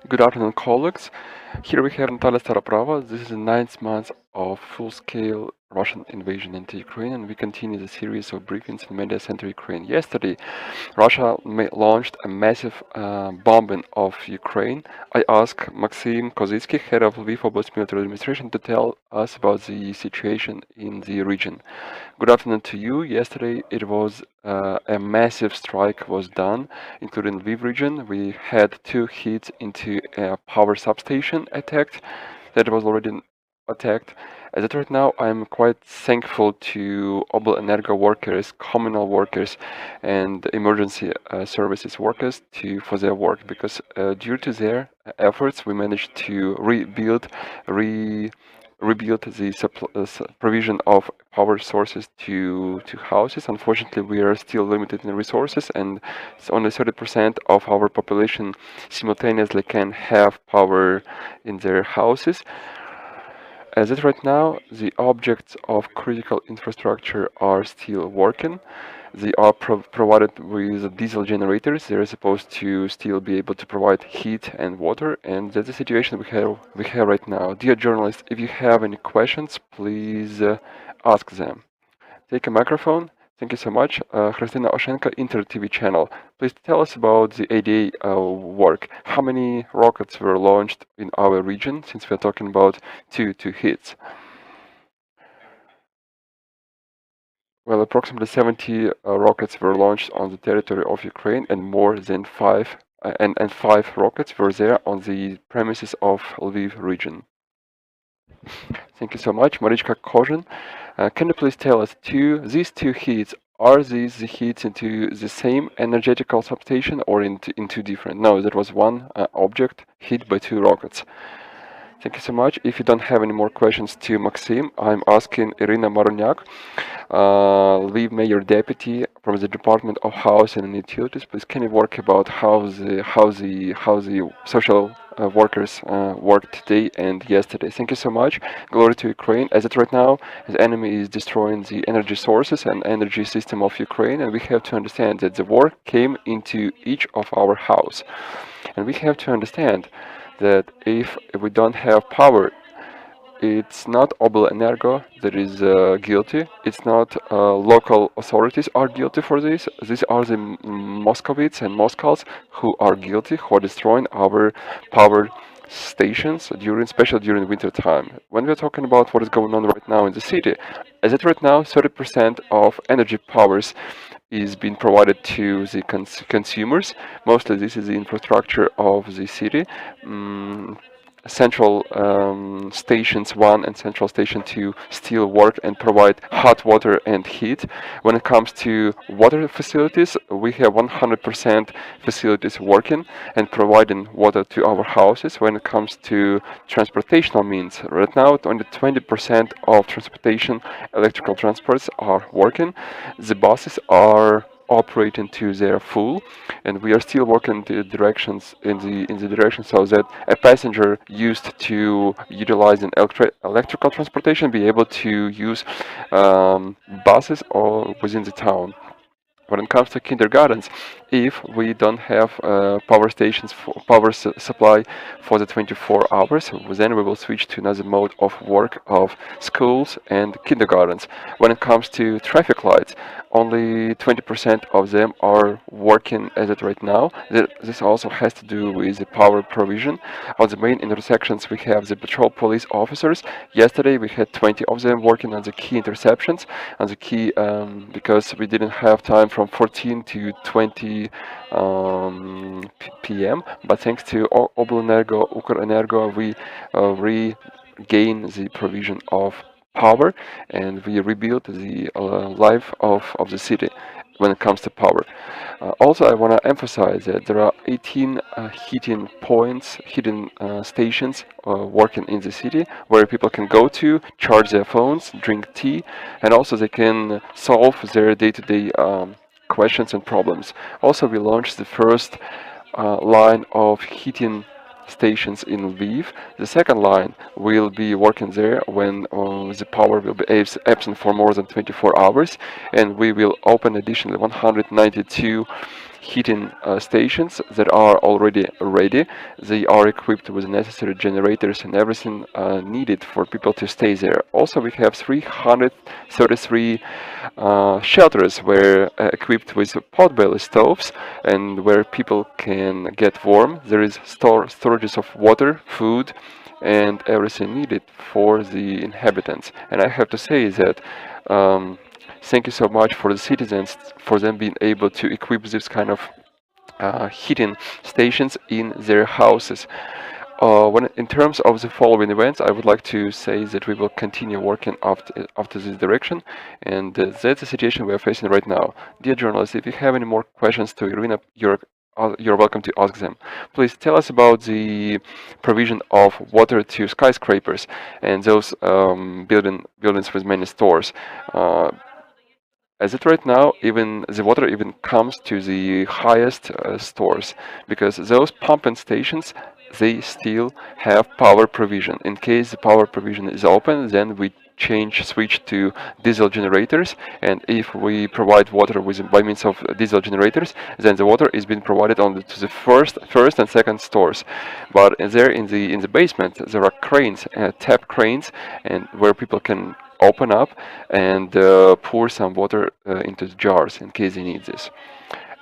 Good afternoon, colleagues. Here we have Natalia Staroprava. This is the ninth month of full-scale Russian invasion into Ukraine, and we continue the series of briefings in Mediacentru Ukraine. Yesterday, Russia launched a massive bombing of Ukraine. I asked Maksym Kozytskyy, head of Lviv Oblast military administration, to tell us about the situation in the region. Good afternoon to you. Yesterday, it was a massive strike was done, including Lviv region. We had two hits into a power substation attacked that was already attacked. As of right now, I'm quite thankful to Oblenergo workers, communal workers, and emergency services workers for their work, because due to their efforts, we managed to rebuild the provision of power sources to houses. Unfortunately, we are still limited in resources, and it's only 30% of our population simultaneously can have power in their houses. As it right now, the objects of critical infrastructure are still working. They are provided with diesel generators. They're supposed to still be able to provide heat and water, and that's the situation we have right now. Dear journalists, if you have any questions, please ask them. Take a microphone. Thank you so much. Christina Oshenko, Inter TV channel. Please tell us about the ADA work. How many rockets were launched in our region, since we're talking about two hits? Well, approximately 70 rockets were launched on the territory of Ukraine, and more than five rockets were there on the premises of Lviv region. Thank you so much, Marichka Kozhin. Can you please tell us, these two hits, are these the hits into the same energetical substation or into different? No, that was one object hit by two rockets. Thank you so much. If you don't have any more questions to Maxim, I'm asking Irina Marunyak, Lviv Mayor Deputy from the Department of Housing and Utilities. Please, can you work about how the social workers worked today and yesterday? Thank you so much. Glory to Ukraine. As it right now, the enemy is destroying the energy sources and energy system of Ukraine, and we have to understand that the war came into each of our house, and we have to understand that if we don't have power, it's not Oblenergo that is guilty. It's not local authorities are guilty for this. These are the Moscovites and Moscows who are guilty, who are destroying our power stations especially during winter time. When we're talking about what is going on right now in the city, as it right now, 30% of energy powers is being provided to the consumers. Mostly this is the infrastructure of the city. Central stations 1 and central station 2 still work and provide hot water and heat. When it comes to water facilities, we have 100% facilities working and providing water to our houses. When it comes to transportational means, right now only 20% of transportation, electrical transports are working. The buses are operating to their full, and we are still working the directions in the direction so that a passenger used to utilize an electrical transportation be able to use buses or within the town. When it comes to kindergartens, if we don't have power stations for power supply for the 24 hours, then we will switch to another mode of work of schools and kindergartens. When it comes to traffic lights, only 20% of them are working as it right now. This also has to do with the power provision. On the main intersections, we have the patrol police officers. Yesterday, we had 20 of them working on the key interceptions, on the key because we didn't have time from 14 to 20 p.m. But thanks to Oblenergo, Ukrinform, we regain the provision of power, and we rebuild the life of the city when it comes to power. Also, I want to emphasize that there are 18 heating points, heating stations working in the city where people can go to charge their phones, drink tea, and also they can solve their day-to-day questions and problems. Also, we launched the first line of heating stations in Lviv. The second line will be working there when the power will be absent for more than 24 hours, and we will open additionally 192 heating stations that are already ready. They are equipped with necessary generators and everything needed for people to stay there. Also, we have 333 shelters where equipped with pot-belly stoves and where people can get warm. There is storages of water, food, and everything needed for the inhabitants. And I have to say that thank you so much for the citizens, for them being able to equip this kind of heating stations in their houses. In terms of the following events, I would like to say that we will continue working after this direction, and that's the situation we are facing right now. Dear journalists, if you have any more questions to Irina, you're welcome to ask them. Please tell us about the provision of water to skyscrapers and those buildings with many stores. As it right now, even the water even comes to the highest stores, because those pumping stations, they still have power provision. In case the power provision is open, then we switch to diesel generators, and if we provide water by means of diesel generators, then the water is being provided only to the first and second stores. But there in the basement, there are cranes, tap cranes, and where people can open up and pour some water into the jars in case they need this.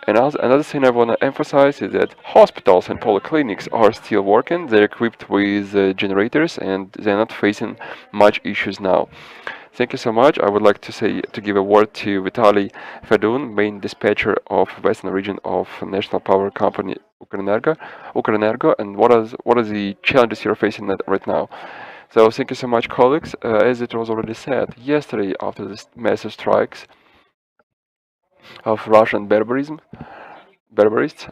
And another thing I want to emphasize is that hospitals and polyclinics are still working. They're equipped with generators and they're not facing much issues now. Thank you so much. I would like to give a word to Vitaly Fedun, main dispatcher of Western region of national power company Ukrenergo, and what are the challenges you're facing right now. So thank you so much, colleagues. As it was already said, yesterday after the massive strikes of Russian Berberists,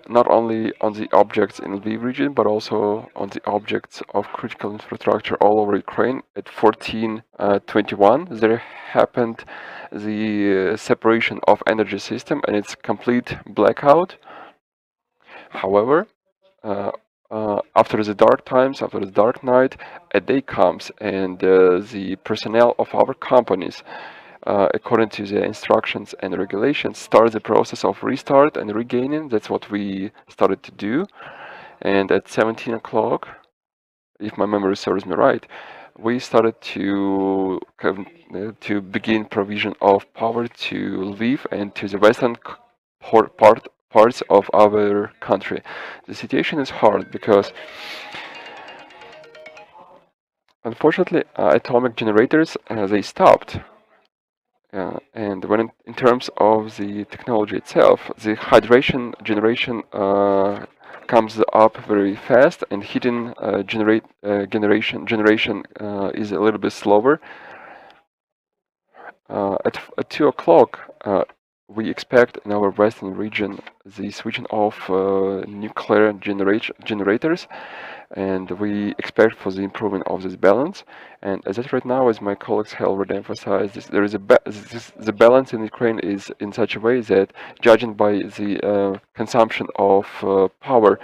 not only on the objects in Lviv region, but also on the objects of critical infrastructure all over Ukraine. At 14:21, there happened the separation of energy system and its complete blackout. However, after the dark times, after the dark night, a day comes and the personnel of our companies, according to the instructions and regulations, start the process of restart and regaining. That's what we started to do. And at 17 o'clock, if my memory serves me right, we started to begin provision of power to Lviv and to the western parts of our country. The situation is hard because, unfortunately, atomic generators they stopped. And when in terms of the technology itself, the hydration generation comes up very fast, and heating generation is a little bit slower. At 2 o'clock, we expect in our western region the switching off nuclear generators, and we expect for the improvement of this balance. And as it right now, as my colleagues have already emphasized, there is the balance in Ukraine is in such a way that, judging by the consumption of power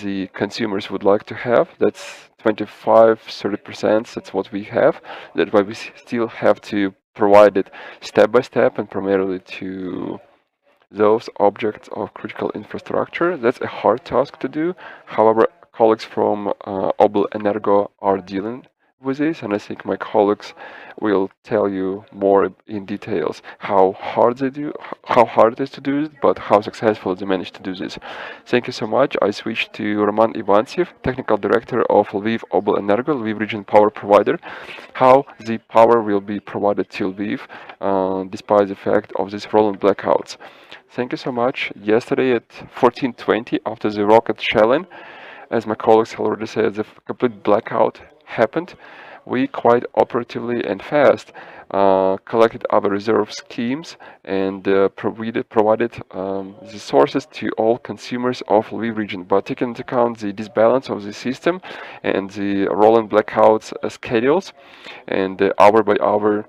the consumers would like to have, that's 25-30%. That's what we have. That's why we still have to provide it step by step and primarily to those objects of critical infrastructure. That's a hard task to do. However, colleagues from Oblenergo are dealing with this, and I think my colleagues will tell you more in details how hard it is to do it, but how successful they managed to do this. Thank you so much. I switch to Roman Ivantsev, Technical Director of Lviv Oblenergo, Lviv Region Power Provider, how the power will be provided to Lviv despite the fact of these rolling blackouts. Thank you so much. Yesterday at 14:20, after the rocket shelling, as my colleagues already said, the complete blackout happened. We quite operatively and fast collected our reserve schemes and provided the sources to all consumers of Lviv region, but taking into account the disbalance of the system and the rolling blackouts schedules and hour by hour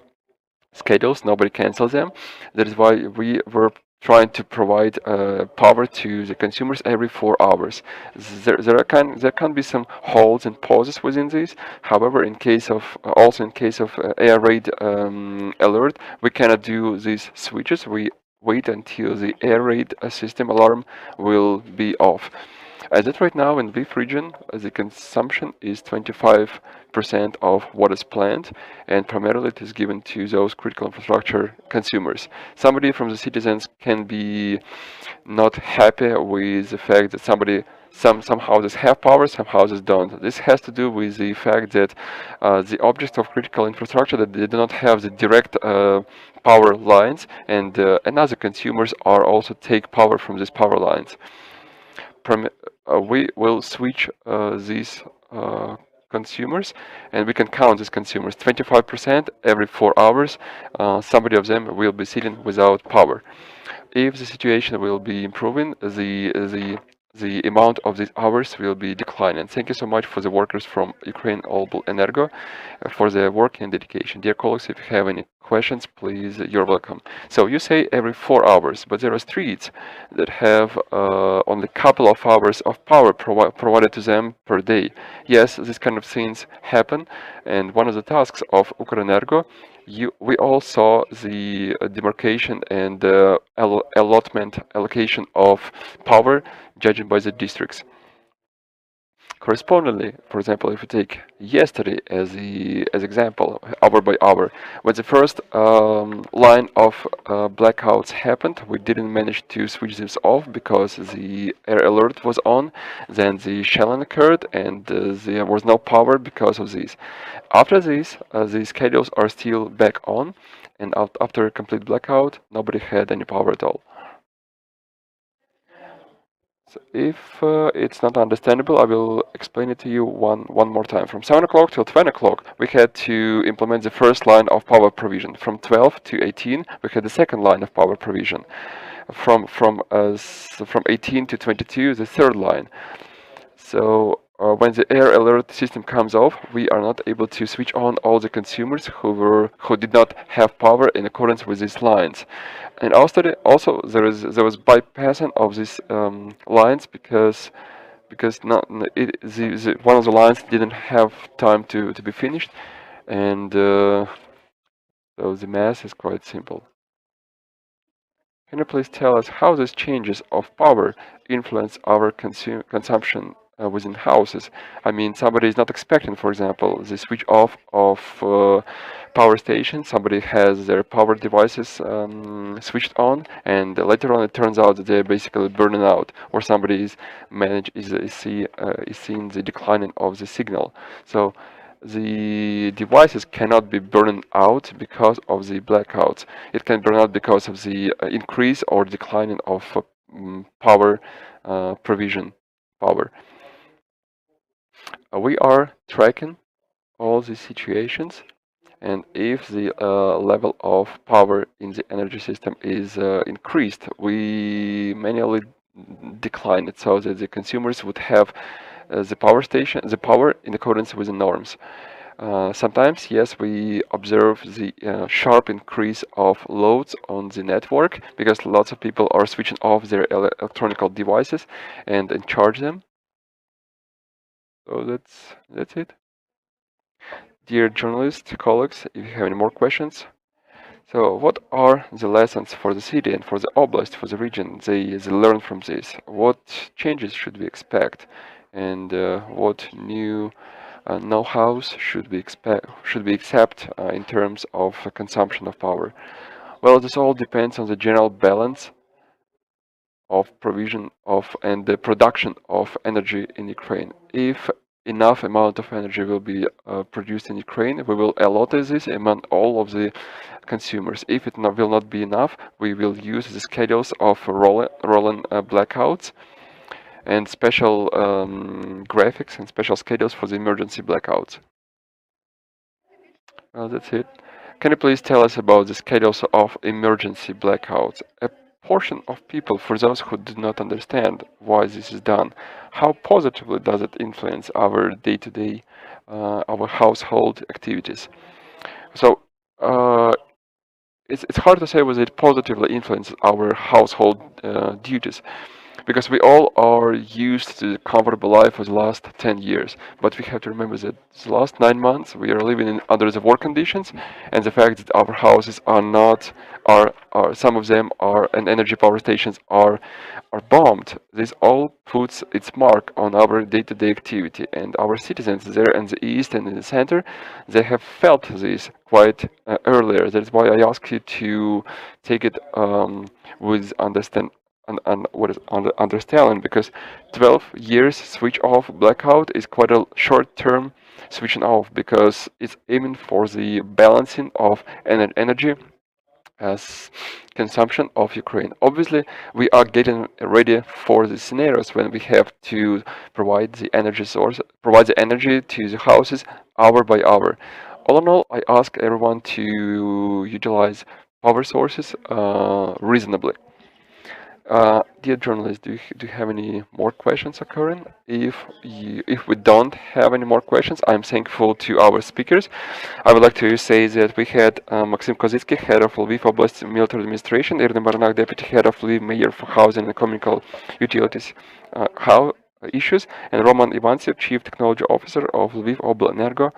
schedules, nobody cancels them. That is why we were trying to provide power to the consumers every 4 hours. There can be some holds and pauses within this. However, in case of air raid alert, we cannot do these switches. wait until the air raid system alarm will be off. As it right now in Lviv region, the consumption is 25% of what is planned, and primarily it is given to those critical infrastructure consumers. Somebody from the citizens can be not happy with the fact that some houses have power, some houses don't. This has to do with the fact that the objects of critical infrastructure that they do not have the direct power lines, and other consumers are also take power from these power lines. We will switch these consumers, and we can count these consumers. 25% every 4 hours, somebody of them will be sitting without power. If the situation will be improving, the amount of these hours will be declining. Thank you so much for the workers from Ukrinform for their work and dedication. Dear colleagues, if you have any questions, please, you're welcome. So you say every 4 hours, but there are streets that have only a couple of hours of power provided to them per day. Yes, these kind of things happen, and one of the tasks of Ukrenergo, we all saw the demarcation and allocation of power judged by the districts. Correspondingly, for example, if you take yesterday as example, hour by hour, when the first line of blackouts happened, we didn't manage to switch this off because the air alert was on. Then the shelling occurred, and there was no power because of this. After this, the schedules are still back on, and after a complete blackout, nobody had any power at all. So if it's not understandable, I will explain it to you one more time. From 7 o'clock till 20 o'clock, we had to implement the first line of power provision. From 12 to 18, we had the second line of power provision. From 18 to 22, the third line. So when the air alert system comes off, we are not able to switch on all the consumers who did not have power in accordance with these lines. And also there was bypassing of these lines because one of the lines didn't have time to be finished, and so the math is quite simple. Can you please tell us how these changes of power influence our consumption within houses? I mean, somebody is not expecting, for example, the switch off of power station. Somebody has their power devices switched on, and later on it turns out that they're basically burning out, or somebody is seeing the declining of the signal. So the devices cannot be burned out because of the blackouts. It can burn out because of the increase or declining of power provision power. We are tracking all these situations, and if the level of power in the energy system is increased, we manually decline it so that the consumers would have the power in accordance with the norms. Sometimes, yes, we observe the sharp increase of loads on the network because lots of people are switching off their electronic devices and charge them. So that's it. Dear journalists, colleagues, if you have any more questions. So what are the lessons for the city and for the oblast, for the region they learn from this? What changes should we expect, and what new know-hows should we accept in terms of consumption of power? Well, this all depends on the general balance of provision of and the production of energy in Ukraine. If enough amount of energy will be produced in Ukraine, we will allot this among all of the consumers. If it will not be enough, we will use the schedules of rolling blackouts and special graphics and special schedules for the emergency blackouts. Well, that's it. Can you please tell us about the schedules of emergency blackouts? A portion of people, for those who do not understand why this is done, how positively does it influence our day-to-day, our household activities? So it's hard to say whether it positively influences our household duties. because we all are used to the comfortable life for the last 10 years. But we have to remember that the last 9 months we are living in under the war conditions, and the fact that our houses are not, are some of them are, and energy power stations are bombed. This all puts its mark on our day-to-day activity, and our citizens there in the east and in the center, they have felt this quite earlier. That's why I ask you to take it with what is understanding, because 12 years switch off blackout is quite a short term switching off, because it's aiming for the balancing of energy as consumption of Ukraine. Obviously, we are getting ready for the scenarios when we have to provide the energy source, provide the energy to the houses hour by hour. All in all, I ask everyone to utilize power sources reasonably. Dear journalist, do you have any more questions occurring? If we don't have any more questions, I'm thankful to our speakers. I would like to say that we had Maksym Kozytskyy, head of Lviv Oblast military administration, Irina Barnak, deputy head of Lviv mayor for housing and communal utilities how issues, and Roman Ivantsev, chief technology officer of Lviv Oblenergo,